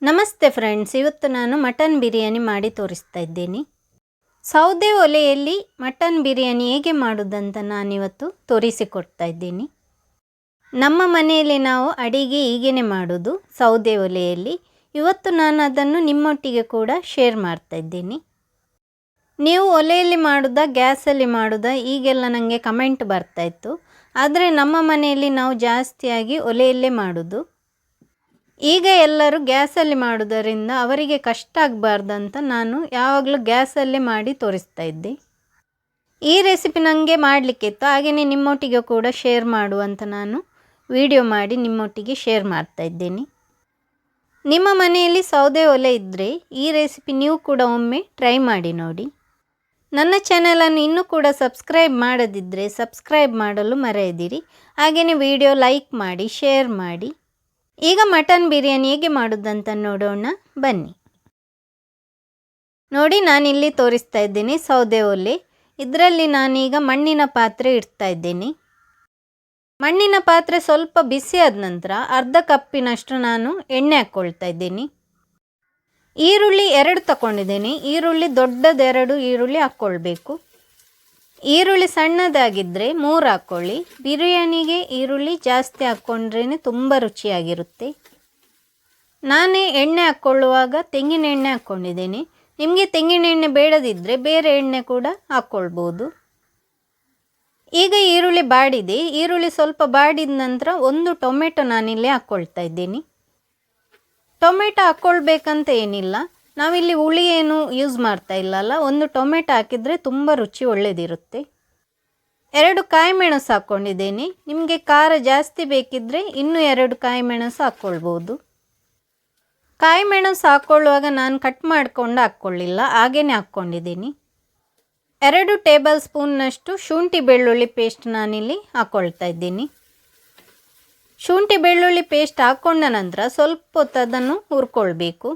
ನಮಸ್ತೆ ಫ್ರೆಂಡ್ಸ್, ಇವತ್ತು ನಾನು ಮಟನ್ ಬಿರಿಯಾನಿ ಮಾಡಿ ತೋರಿಸ್ತಾ ಇದ್ದೀನಿ. ಸೌದೆ ಒಲೆಯಲ್ಲಿ ಮಟನ್ ಬಿರಿಯಾನಿ ಹೇಗೆ ಮಾಡೋದಂತ ನಾನಿವತ್ತು ತೋರಿಸಿಕೊಡ್ತಾ ಇದ್ದೀನಿ. ನಮ್ಮ ಮನೆಯಲ್ಲಿ ನಾವು ಅಡಿಗೆ ಹೀಗೇ ಮಾಡೋದು, ಸೌದೆ ಒಲೆಯಲ್ಲಿ. ಇವತ್ತು ನಾನು ಅದನ್ನು ನಿಮ್ಮೊಟ್ಟಿಗೆ ಕೂಡ ಶೇರ್ ಮಾಡ್ತಾ ಇದ್ದೀನಿ. ನೀವು ಒಲೆಯಲ್ಲಿ ಮಾಡೋದಾ ಗ್ಯಾಸಲ್ಲಿ ಮಾಡೋದಾ ಈಗೆಲ್ಲ ನನಗೆ ಕಮೆಂಟ್ ಬರ್ತಾಯಿತ್ತು. ಆದರೆ ನಮ್ಮ ಮನೆಯಲ್ಲಿ ನಾವು ಜಾಸ್ತಿಯಾಗಿ ಒಲೆಯಲ್ಲೇ ಮಾಡೋದು. ಈಗ ಎಲ್ಲರೂ ಗ್ಯಾಸಲ್ಲಿ ಮಾಡೋದರಿಂದ ಅವರಿಗೆ ಕಷ್ಟ ಆಗಬಾರ್ದಂತ ನಾನು ಯಾವಾಗಲೂ ಗ್ಯಾಸಲ್ಲೇ ಮಾಡಿ ತೋರಿಸ್ತಾ ಇದ್ದೆ. ಈ ರೆಸಿಪಿ ನನಗೆ ಮಾಡಲಿಕ್ಕಿತ್ತು, ಹಾಗೆಯೇ ನಿಮ್ಮೊಟ್ಟಿಗೆ ಕೂಡ ಶೇರ್ ಮಾಡುವಂತ ನಾನು ವಿಡಿಯೋ ಮಾಡಿ ನಿಮ್ಮೊಟ್ಟಿಗೆ ಶೇರ್ ಮಾಡ್ತಾ ಇದ್ದೀನಿ. ನಿಮ್ಮ ಮನೆಯಲ್ಲಿ ಸೌದೆ ಒಲೆ ಇದ್ದರೆ ಈ ರೆಸಿಪಿ ನೀವು ಕೂಡ ಒಮ್ಮೆ ಟ್ರೈ ಮಾಡಿ ನೋಡಿ. ನನ್ನ ಚಾನಲನ್ನು ಇನ್ನೂ ಕೂಡ ಸಬ್ಸ್ಕ್ರೈಬ್ ಮಾಡದಿದ್ದರೆ ಸಬ್ಸ್ಕ್ರೈಬ್ ಮಾಡಲು ಮರೆಯದಿರಿ. ಹಾಗೆಯೇ ವಿಡಿಯೋ ಲೈಕ್ ಮಾಡಿ, ಶೇರ್ ಮಾಡಿ. ಈಗ ಮಟನ್ ಬಿರಿಯಾನಿ ಹೇಗೆ ಮಾಡೋದಂತ ನೋಡೋಣ ಬನ್ನಿ. ನೋಡಿ, ನಾನಿಲ್ಲಿ ತೋರಿಸ್ತಾ ಇದ್ದೀನಿ ಸೌದೆ ಒಲೆ. ಇದರಲ್ಲಿ ನಾನೀಗ ಮಣ್ಣಿನ ಪಾತ್ರೆ ಇಡ್ತಾ ಇದ್ದೀನಿ. ಮಣ್ಣಿನ ಪಾತ್ರೆ ಸ್ವಲ್ಪ ಬಿಸಿ ಆದ ನಂತರ ಅರ್ಧ ಕಪ್ಪಿನಷ್ಟು ನಾನು ಎಣ್ಣೆ ಹಾಕ್ಕೊಳ್ತಾ ಇದ್ದೀನಿ. ಈರುಳ್ಳಿ 2 ತಗೊಂಡಿದ್ದೀನಿ. ಈರುಳ್ಳಿ ದೊಡ್ಡದು 2 ಈರುಳ್ಳಿ ಹಾಕ್ಕೊಳ್ಬೇಕು. ಈರುಳ್ಳಿ ಸಣ್ಣದಾಗಿದ್ದರೆ 3 ಹಾಕ್ಕೊಳ್ಳಿ. ಬಿರಿಯಾನಿಗೆ ಈರುಳ್ಳಿ ಜಾಸ್ತಿ ಹಾಕ್ಕೊಂಡ್ರೇ ತುಂಬ ರುಚಿಯಾಗಿರುತ್ತೆ. ನಾನೇ ಎಣ್ಣೆ ಹಾಕ್ಕೊಳ್ಳುವಾಗ ತೆಂಗಿನ ಎಣ್ಣೆ ಹಾಕ್ಕೊಂಡಿದ್ದೀನಿ. ನಿಮಗೆ ತೆಂಗಿನ ಎಣ್ಣೆ ಬೇಡದಿದ್ದರೆ ಬೇರೆ ಎಣ್ಣೆ ಕೂಡ ಹಾಕ್ಕೊಳ್ಬೋದು. ಈಗ ಈರುಳ್ಳಿ ಬಾಡಿದೆ. ಈರುಳ್ಳಿ ಸ್ವಲ್ಪ ಬಾಡಿದ ನಂತರ 1 ಟೊಮೆಟೊ ನಾನಿಲ್ಲಿ ಹಾಕ್ಕೊಳ್ತಾ ಇದ್ದೀನಿ. ಟೊಮೆಟೊ ಹಾಕ್ಕೊಳ್ಬೇಕಂತ ಏನಿಲ್ಲ, ನಾವಿಲ್ಲಿ ಹುಳಿ ಏನು ಯೂಸ್ ಮಾಡ್ತಾ ಇಲ್ಲಲ್ಲ. 1 ಟೊಮೆಟೊ ಹಾಕಿದರೆ ತುಂಬ ರುಚಿ ಒಳ್ಳೆಯದಿರುತ್ತೆ. 2 ಕಾಯಿ ಮೆಣಸು ಹಾಕ್ಕೊಂಡಿದ್ದೀನಿ. ನಿಮಗೆ ಖಾರ ಜಾಸ್ತಿ ಬೇಕಿದ್ದರೆ ಇನ್ನೂ 2 ಕಾಯಿ ಮೆಣಸು ಹಾಕ್ಕೊಳ್ಬೋದು. ಕಾಯಿ ಮೆಣಸು ಹಾಕ್ಕೊಳ್ಳುವಾಗ ನಾನು ಕಟ್ ಮಾಡಿಕೊಂಡು ಹಾಕ್ಕೊಳ್ಳಿಲ್ಲ, ಹಾಗೇ ಹಾಕ್ಕೊಂಡಿದ್ದೀನಿ. 2 ಟೇಬಲ್ ಸ್ಪೂನ್ನಷ್ಟು ಶುಂಠಿ ಬೆಳ್ಳುಳ್ಳಿ ಪೇಸ್ಟ್ ನಾನಿಲ್ಲಿ ಹಾಕ್ಕೊಳ್ತಾ ಇದ್ದೀನಿ. ಶುಂಠಿ ಬೆಳ್ಳುಳ್ಳಿ ಪೇಸ್ಟ್ ಹಾಕ್ಕೊಂಡ ನಂತರ ಸ್ವಲ್ಪ ಹೊತ್ತು ಅದನ್ನು ಹುರ್ಕೊಳ್ಬೇಕು.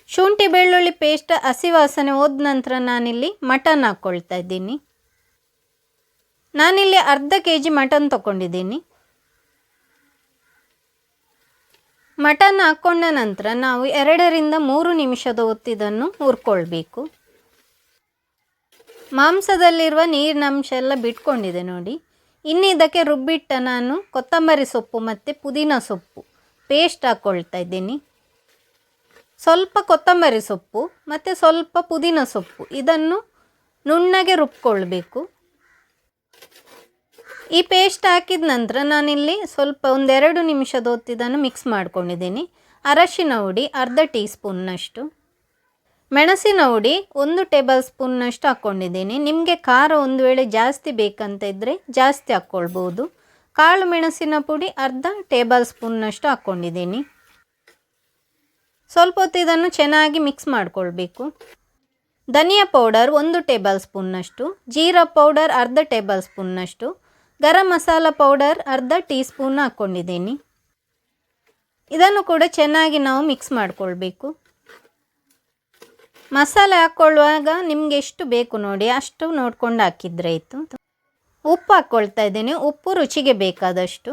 ಶುಂಠಿ ಬೆಳ್ಳುಳ್ಳಿ ಪೇಸ್ಟ್ ಹಸಿ ವಾಸನೆ ಹೋದ ನಂತರ ನಾನಿಲ್ಲಿ ಮಟನ್ ಹಾಕ್ಕೊಳ್ತಾ ಇದ್ದೀನಿ. ನಾನಿಲ್ಲಿ ಅರ್ಧ kg ಮಟನ್ ತೊಗೊಂಡಿದ್ದೀನಿ. ಮಟನ್ ಹಾಕ್ಕೊಂಡ ನಂತರ ನಾವು 2 ರಿಂದ 3 ನಿಮಿಷದ ಹೊತ್ತಿದನ್ನು ಹುರ್ಕೊಳ್ಬೇಕು. ಮಾಂಸದಲ್ಲಿರುವ ನೀರಿನಂಶ ಎಲ್ಲ ಬಿಟ್ಕೊಂಡಿದೆ ನೋಡಿ. ಇನ್ನು ಇದಕ್ಕೆ ರುಬ್ಬಿಟ್ಟ ನಾನು ಕೊತ್ತಂಬರಿ ಸೊಪ್ಪು ಮತ್ತು ಪುದೀನ ಸೊಪ್ಪು ಪೇಸ್ಟ್ ಹಾಕ್ಕೊಳ್ತಾ ಇದ್ದೀನಿ. ಸ್ವಲ್ಪ ಕೊತ್ತಂಬರಿ ಸೊಪ್ಪು ಮತ್ತು ಸ್ವಲ್ಪ ಪುದೀನ ಸೊಪ್ಪು ಇದನ್ನು ನುಣ್ಣಗೆ ರುಬ್ಕೊಳ್ಬೇಕು. ಈ ಪೇಸ್ಟ್ ಹಾಕಿದ ನಂತರ ನಾನಿಲ್ಲಿ ಸ್ವಲ್ಪ 1-2 ನಿಮಿಷದ ಹೊತ್ತಿದನ್ನು ಮಿಕ್ಸ್ ಮಾಡ್ಕೊಂಡಿದ್ದೀನಿ. ಅರಶಿನ ಹುಡಿ ಅರ್ಧ ಟೀ ಸ್ಪೂನ್ನಷ್ಟು, ಮೆಣಸಿನ ಹುಡಿ 1 ಟೇಬಲ್ ಸ್ಪೂನ್ನಷ್ಟು ಹಾಕ್ಕೊಂಡಿದ್ದೀನಿ. ನಿಮಗೆ ಖಾರ ಒಂದು ವೇಳೆ ಜಾಸ್ತಿ ಬೇಕಂತ ಇದ್ದರೆ ಜಾಸ್ತಿ ಹಾಕ್ಕೊಳ್ಬೋದು. ಕಾಳು ಮೆಣಸಿನ ಪುಡಿ ಅರ್ಧ ಟೇಬಲ್ ಸ್ಪೂನ್ನಷ್ಟು ಹಾಕ್ಕೊಂಡಿದ್ದೀನಿ. ಸ್ವಲ್ಪ ಹೊತ್ತು ಇದನ್ನು ಚೆನ್ನಾಗಿ ಮಿಕ್ಸ್ ಮಾಡಿಕೊಳ್ಬೇಕು. ಧನಿಯಾ ಪೌಡರ್ 1 ಟೇಬಲ್ ಸ್ಪೂನ್ನಷ್ಟು, ಜೀರಾ ಪೌಡರ್ ಅರ್ಧ ಟೇಬಲ್ ಸ್ಪೂನ್ನಷ್ಟು, ಗರಂ ಮಸಾಲ ಪೌಡರ್ ಅರ್ಧ ಟೀ ಸ್ಪೂನ್ ಹಾಕ್ಕೊಂಡಿದ್ದೀನಿ. ಇದನ್ನು ಕೂಡ ಚೆನ್ನಾಗಿ ನಾವು ಮಿಕ್ಸ್ ಮಾಡಿಕೊಳ್ಬೇಕು. ಮಸಾಲೆ ಹಾಕ್ಕೊಳ್ಳುವಾಗ ನಿಮಗೆ ಎಷ್ಟು ಬೇಕು ನೋಡಿ ಅಷ್ಟು ನೋಡ್ಕೊಂಡು ಹಾಕಿದ್ರೆ ಆಯಿತು. ಉಪ್ಪು ಹಾಕ್ಕೊಳ್ತಾ ಇದ್ದೀನಿ. ಉಪ್ಪು ರುಚಿಗೆ ಬೇಕಾದಷ್ಟು.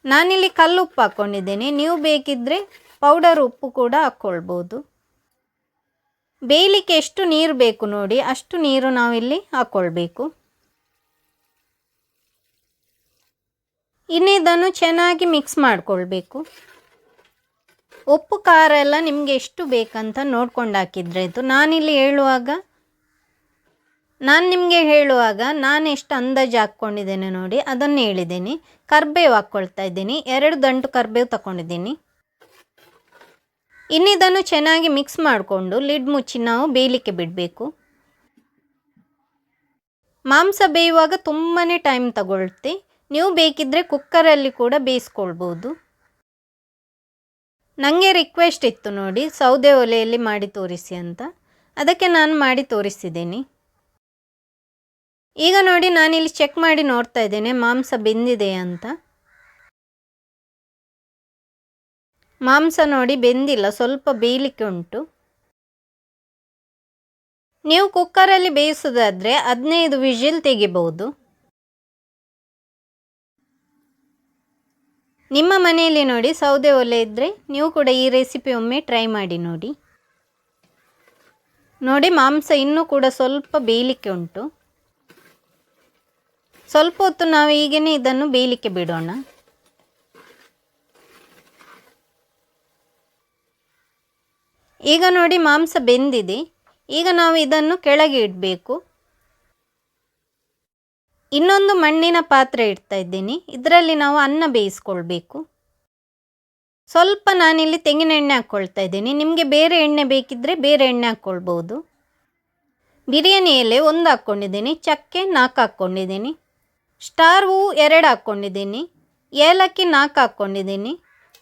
ನಾನಿಲ್ಲಿ ಕಲ್ಲು ಉಪ್ಪು ಹಾಕ್ಕೊಂಡಿದ್ದೀನಿ. ನೀವು ಬೇಕಿದ್ದರೆ ಪೌಡರ್ ಉಪ್ಪು ಕೂಡ ಹಾಕ್ಕೊಳ್ಬೋದು. ಬೇಯಲಿಕ್ಕೆ ಎಷ್ಟು ನೀರು ಬೇಕು ನೋಡಿ ಅಷ್ಟು ನೀರು ನಾವಿಲ್ಲಿ ಹಾಕ್ಕೊಳ್ಬೇಕು. ಇನ್ನು ಇದನ್ನು ಚೆನ್ನಾಗಿ ಮಿಕ್ಸ್ ಮಾಡಿಕೊಳ್ಬೇಕು. ಉಪ್ಪು ಖಾರ ಎಲ್ಲ ನಿಮಗೆ ಎಷ್ಟು ಬೇಕಂತ ನೋಡ್ಕೊಂಡು ಹಾಕಿದ್ರೆ ಆಯಿತು. ನಾನು ನಿಮಗೆ ಹೇಳುವಾಗ ನಾನು ಎಷ್ಟು ಅಂದಾಜು ಹಾಕ್ಕೊಂಡಿದ್ದೇನೆ ನೋಡಿ ಅದನ್ನು ಹೇಳಿದ್ದೀನಿ. ಕರಿಬೇವು ಹಾಕ್ಕೊಳ್ತಾ ಇದ್ದೀನಿ. 2 ದಂಟು ಕರಿಬೇವು ತಗೊಂಡಿದ್ದೀನಿ. ಇನ್ನಿದನ್ನು ಚೆನ್ನಾಗಿ ಮಿಕ್ಸ್ ಮಾಡಿಕೊಂಡು ಲಿಡ್ ಮುಚ್ಚಿ ನಾವು ಬೇಯಲಿಕ್ಕೆ ಬಿಡಬೇಕು. ಮಾಂಸ ಬೇಯುವಾಗ ತುಂಬಾ ಟೈಮ್ ತಗೊಳುತ್ತೆ. ನೀವು ಬೇಕಿದ್ದರೆ ಕುಕ್ಕರಲ್ಲಿ ಕೂಡ ಬೇಯಿಸ್ಕೊಳ್ಬೋದು. ನನಗೆ ರಿಕ್ವೆಸ್ಟ್ ಇತ್ತು ನೋಡಿ ಸೌದೆ ಒಲೆಯಲ್ಲಿ ಮಾಡಿ ತೋರಿಸಿ ಅಂತ, ಅದಕ್ಕೆ ನಾನು ಮಾಡಿ ತೋರಿಸಿದ್ದೀನಿ. ಈಗ ನೋಡಿ ನಾನಿಲ್ಲಿ ಚೆಕ್ ಮಾಡಿ ನೋಡ್ತಾ ಇದ್ದೇನೆ ಮಾಂಸ ಬೆಂದಿದೆ ಅಂತ. ಮಾಂಸ ನೋಡಿ ಬೆಂದಿಲ್ಲ, ಸ್ವಲ್ಪ ಬೇಯಲಿಕ್ಕೆ ಉಂಟು. ನೀವು ಕುಕ್ಕರಲ್ಲಿ ಬೇಯಿಸೋದಾದರೆ 15 ವಿಜಿಲ್ ತೆಗಿಬಹುದು. ನಿಮ್ಮ ಮನೆಯಲ್ಲಿ ನೋಡಿ ಸೌದೆ ಒಲೆ ಇದ್ದರೆ ನೀವು ಕೂಡ ಈ ರೆಸಿಪಿ ಒಮ್ಮೆ ಟ್ರೈ ಮಾಡಿ ನೋಡಿ. ನೋಡಿ ಮಾಂಸ ಇನ್ನೂ ಕೂಡ ಸ್ವಲ್ಪ ಬೇಯಲಿಕ್ಕೆ ಉಂಟು. ಸ್ವಲ್ಪ ಹೊತ್ತು ನಾವು ಹೀಗೇ ಇದನ್ನು ಬೇಯಲಿಕ್ಕೆ ಬಿಡೋಣ. ಈಗ ನೋಡಿ ಮಾಂಸ ಬೆಂದಿದೆ. ಈಗ ನಾವು ಇದನ್ನು ಕೆಳಗೆ ಇಡಬೇಕು. ಇನ್ನೊಂದು ಮಣ್ಣಿನ ಪಾತ್ರೆ ಇಡ್ತಾ ಇದ್ದೀನಿ. ಇದರಲ್ಲಿ ನಾವು ಅನ್ನ ಬೇಯಿಸ್ಕೊಳ್ಬೇಕು. ಸ್ವಲ್ಪ ನಾನಿಲ್ಲಿ ತೆಂಗಿನ ಎಣ್ಣೆ ಹಾಕ್ಕೊಳ್ತಾ ಇದ್ದೀನಿ. ನಿಮಗೆ ಬೇರೆ ಎಣ್ಣೆ ಬೇಕಿದ್ದರೆ ಬೇರೆ ಎಣ್ಣೆ ಹಾಕ್ಕೊಳ್ಬೋದು. ಬಿರಿಯಾನಿ ಎಲೆ 1 ಹಾಕ್ಕೊಂಡಿದ್ದೀನಿ. ಚಕ್ಕೆ 4 ಹಾಕ್ಕೊಂಡಿದ್ದೀನಿ. ಸ್ಟಾರ್ ಹೂವು 2 ಹಾಕ್ಕೊಂಡಿದ್ದೀನಿ. ಏಲಕ್ಕಿ 4 ಹಾಕ್ಕೊಂಡಿದ್ದೀನಿ.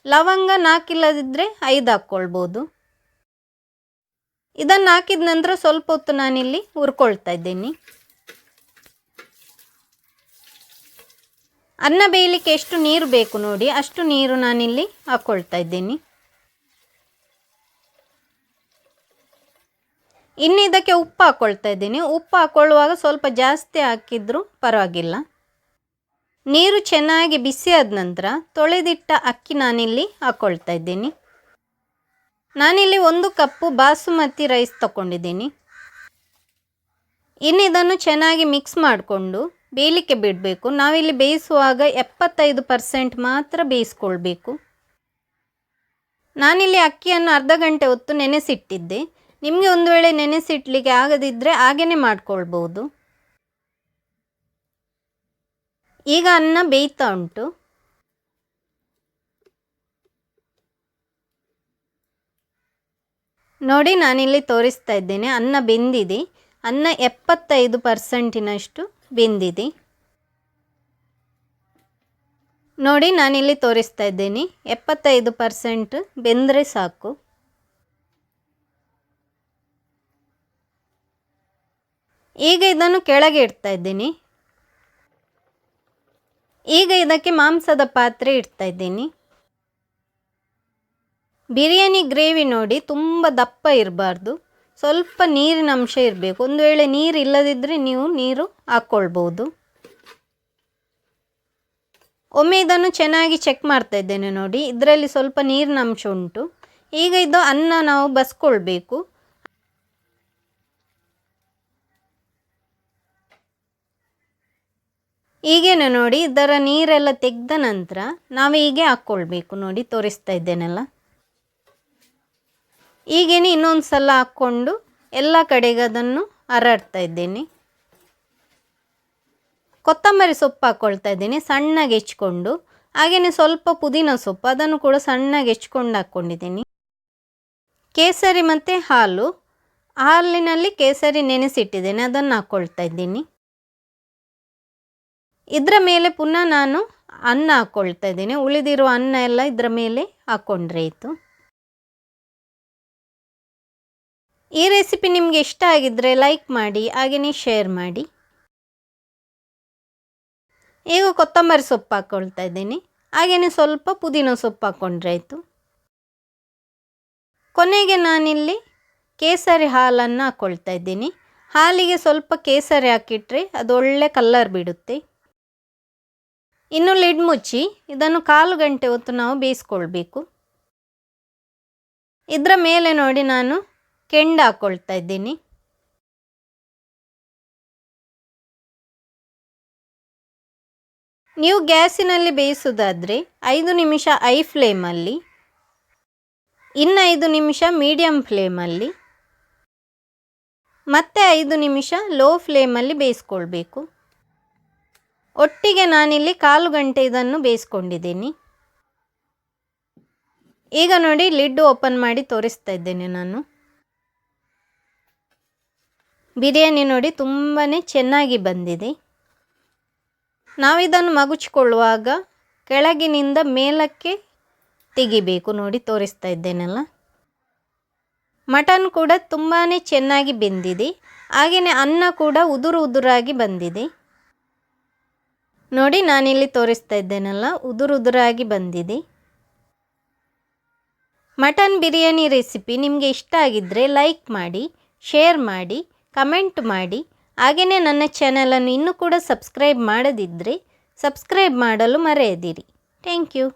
ಲವಂಗ 4 ಇಲ್ಲದಿದ್ದರೆ 5 ಹಾಕ್ಕೊಳ್ಬೋದು. ಇದನ್ನು ಹಾಕಿದ ನಂತರ ಸ್ವಲ್ಪ ಹೊತ್ತು ನಾನಿಲ್ಲಿ ಹುರ್ಕೊಳ್ತಾ ಇದ್ದೀನಿ. ಅನ್ನ ಬೇಯಲಿಕ್ಕೆ ಎಷ್ಟು ನೀರು ಬೇಕು ನೋಡಿ ಅಷ್ಟು ನೀರು ನಾನಿಲ್ಲಿ ಹಾಕ್ಕೊಳ್ತಾ ಇದ್ದೀನಿ. ಇನ್ನು ಇದಕ್ಕೆ ಉಪ್ಪು ಹಾಕ್ಕೊಳ್ತಾ ಇದ್ದೀನಿ. ಉಪ್ಪು ಹಾಕ್ಕೊಳ್ಳುವಾಗ ಸ್ವಲ್ಪ ಜಾಸ್ತಿ ಹಾಕಿದ್ರೂ ಪರವಾಗಿಲ್ಲ. ನೀರು ಚೆನ್ನಾಗಿ ಬಿಸಿ ಆದ ನಂತರ ತೊಳೆದಿಟ್ಟ ಅಕ್ಕಿ ನಾನಿಲ್ಲಿ ಹಾಕ್ಕೊಳ್ತಾ ಇದ್ದೀನಿ. ನಾನಿಲ್ಲಿ 1 ಕಪ್ಪು ಬಾಸುಮತಿ ರೈಸ್ ತಗೊಂಡಿದ್ದೀನಿ. ಇನ್ನು ಇದನ್ನು ಚೆನ್ನಾಗಿ ಮಿಕ್ಸ್ ಮಾಡಿಕೊಂಡು ಬೇಯಲಿಕ್ಕೆ ಬಿಡಬೇಕು. ನಾವಿಲ್ಲಿ ಬೇಯಿಸುವಾಗ 75% ಮಾತ್ರ ಬೇಯಿಸ್ಕೊಳ್ಬೇಕು. ನಾನಿಲ್ಲಿ ಅಕ್ಕಿಯನ್ನು ಅರ್ಧ ಗಂಟೆ ಹೊತ್ತು ನೆನೆಸಿಟ್ಟಿದ್ದೆ. ನಿಮಗೆ ಒಂದು ವೇಳೆ ನೆನೆಸಿಡ್ಲಿಕ್ಕೆ ಆಗದಿದ್ದರೆ ಹಾಗೇ ಮಾಡ್ಕೊಳ್ಬೋದು. ಈಗ ಅನ್ನ ಬೇಯ್ತಾ ಉಂಟು. ನೋಡಿ ನಾನಿಲ್ಲಿ ತೋರಿಸ್ತಾ ಇದ್ದೇನೆ. ಅನ್ನ ಬೆಂದಿದೆ. ಅನ್ನ 75%ನಷ್ಟು ಬೆಂದಿದೆ. ನೋಡಿ ನಾನಿಲ್ಲಿ ತೋರಿಸ್ತಾ ಇದ್ದೇನೆ. 75% ಬೆಂದರೆ ಸಾಕು. ಈಗ ಇದನ್ನು ಕೆಳಗೆ ಇಡ್ತಾ ಇದ್ದೀನಿ. ಈಗ ಇದಕ್ಕೆ ಮಾಂಸದ ಪಾತ್ರೆ ಇಡ್ತಾ ಇದ್ದೀನಿ. ಬಿರಿಯಾನಿ ಗ್ರೇವಿ ನೋಡಿ ತುಂಬ ದಪ್ಪ ಇರಬಾರ್ದು, ಸ್ವಲ್ಪ ನೀರಿನ ಅಂಶ ಇರಬೇಕು. ಒಂದು ವೇಳೆ ನೀರು ಇಲ್ಲದಿದ್ದರೆ ನೀವು ನೀರು ಹಾಕ್ಕೊಳ್ಬೋದು. ಒಮ್ಮೆ ಇದನ್ನು ಚೆನ್ನಾಗಿ ಚೆಕ್ ಮಾಡ್ತಾ ಇದ್ದೇನೆ. ನೋಡಿ ಇದರಲ್ಲಿ ಸ್ವಲ್ಪ ನೀರಿನ ಅಂಶ ಉಂಟು. ಈಗ ಇದು ಅನ್ನ ನಾವು ಬಸ್ಕೊಳ್ಬೇಕು. ಹೀಗೇನೆ ನೋಡಿ ಇದರ ನೀರೆಲ್ಲ ತೆಗೆದ ನಂತರ ನಾವು ಹೀಗೆ ಹಾಕ್ಕೊಳ್ಬೇಕು. ನೋಡಿ ತೋರಿಸ್ತಾ ಇದ್ದೇನಲ್ಲ, ಹೀಗೇನೆ ಇನ್ನೊಂದು ಸಲ ಹಾಕ್ಕೊಂಡು ಎಲ್ಲ ಕಡೆಗೆ ಅದನ್ನು ಹರಡ್ತಾ ಇದ್ದೇನೆ. ಕೊತ್ತಂಬರಿ ಸೊಪ್ಪು ಹಾಕ್ಕೊಳ್ತಾ ಇದ್ದೀನಿ ಸಣ್ಣಗೆ ಹೆಚ್ಕೊಂಡು. ಹಾಗೆಯೇ ಸ್ವಲ್ಪ ಪುದೀನ ಸೊಪ್ಪು ಅದನ್ನು ಕೂಡ ಸಣ್ಣಗೆ ಹೆಚ್ಕೊಂಡು ಹಾಕ್ಕೊಂಡಿದ್ದೀನಿ. ಕೇಸರಿ ಮತ್ತು ಹಾಲಿನಲ್ಲಿ ಕೇಸರಿ ನೆನೆಸಿಟ್ಟಿದ್ದೇನೆ, ಅದನ್ನು ಹಾಕ್ಕೊಳ್ತಾ ಇದ್ದೀನಿ. ಇದರ ಮೇಲೆ ಪುನಃ ನಾನು ಅನ್ನ ಹಾಕ್ಕೊಳ್ತಾ ಇದ್ದೀನಿ. ಉಳಿದಿರುವ ಅನ್ನ ಎಲ್ಲ ಇದರ ಮೇಲೆ ಹಾಕ್ಕೊಂಡ್ರೆ ಆಯಿತು. ಈ ರೆಸಿಪಿ ನಿಮಗೆ ಇಷ್ಟ ಆಗಿದ್ದರೆ ಲೈಕ್ ಮಾಡಿ, ಹಾಗೆಯೇ ಶೇರ್ ಮಾಡಿ. ಈಗ ಕೊತ್ತಂಬರಿ ಸೊಪ್ಪು ಹಾಕ್ಕೊಳ್ತಾ ಇದ್ದೀನಿ. ಹಾಗೆಯೇ ಸ್ವಲ್ಪ ಪುದೀನ ಸೊಪ್ಪು ಹಾಕ್ಕೊಂಡ್ರೆ ಆಯಿತು. ಕೊನೆಗೆ ನಾನಿಲ್ಲಿ ಕೇಸರಿ ಹಾಲನ್ನು ಹಾಕ್ಕೊಳ್ತಾ ಇದ್ದೀನಿ. ಹಾಲಿಗೆ ಸ್ವಲ್ಪ ಕೇಸರಿ ಹಾಕಿಟ್ರೆ ಅದು ಒಳ್ಳೆ ಕಲರ್ ಬಿಡುತ್ತೆ. ಇನ್ನು ಲಿಡ್ ಮುಚ್ಚಿ ಇದನ್ನು 1/4 ಗಂಟೆ ಹೊತ್ತು ನಾವು ಬೇಯಿಸ್ಕೊಳ್ಬೇಕು. ಇದರ ಮೇಲೆ ನೋಡಿ ನಾನು ಕೆಂಡ ಹಾಕ್ಕೊಳ್ತಾ ಇದ್ದೀನಿ. ನೀವು ಗ್ಯಾಸಿನಲ್ಲಿ ಬೇಯಿಸೋದಾದರೆ 5 ನಿಮಿಷ ಹೈ ಫ್ಲೇಮಲ್ಲಿ, ಇನ್ನು 5 ನಿಮಿಷ ಮೀಡಿಯಮ್ ಫ್ಲೇಮಲ್ಲಿ, ಮತ್ತೆ 5 ನಿಮಿಷ ಲೋ ಫ್ಲೇಮಲ್ಲಿ ಬೇಯಿಸ್ಕೊಳ್ಬೇಕು. ಒಟ್ಟಿಗೆ ನಾನಿಲ್ಲಿ 1/4 ಗಂಟೆ ಇದನ್ನು ಬೇಯಿಸ್ಕೊಂಡಿದ್ದೀನಿ. ಈಗ ನೋಡಿ ಲಿಡ್ ಓಪನ್ ಮಾಡಿ ತೋರಿಸ್ತಾ ಇದ್ದೇನೆ ನಾನು. ಬಿರಿಯಾನಿ ನೋಡಿ ತುಂಬಾ ಚೆನ್ನಾಗಿ ಬಂದಿದೆ. ನಾವಿದನ್ನು ಮಗುಚಿಕೊಳ್ಳುವಾಗ ಕೆಳಗಿನಿಂದ ಮೇಲಕ್ಕೆ ತೆಗಿಬೇಕು. ನೋಡಿ ತೋರಿಸ್ತಾ ಇದ್ದೇನಲ್ಲ. ಮಟನ್ ಕೂಡ ತುಂಬಾ ಚೆನ್ನಾಗಿ ಬೆಂದಿದೆ. ಹಾಗೆಯೇ ಅನ್ನ ಕೂಡ ಉದುರಾಗಿ ಬಂದಿದೆ. ನೋಡಿ ನಾನಿಲ್ಲಿ ತೋರಿಸ್ತಾ ಇದ್ದೇನಲ್ಲ, ಉದುರಾಗಿ ಬಂದಿದೆ. ಮಟನ್ ಬಿರಿಯಾನಿ ರೆಸಿಪಿ ನಿಮಗೆ ಇಷ್ಟ ಆಗಿದ್ದರೆ ಲೈಕ್ ಮಾಡಿ, ಶೇರ್ ಮಾಡಿ, ಕಮೆಂಟ್ ಮಾಡಿ. ಹಾಗೆಯೇ ನನ್ನ ಚಾನಲನ್ನು ಇನ್ನೂ ಕೂಡ ಸಬ್ಸ್ಕ್ರೈಬ್ ಮಾಡದಿದ್ದರೆ ಸಬ್ಸ್ಕ್ರೈಬ್ ಮಾಡಲು ಮರೆಯದಿರಿ. Thank you.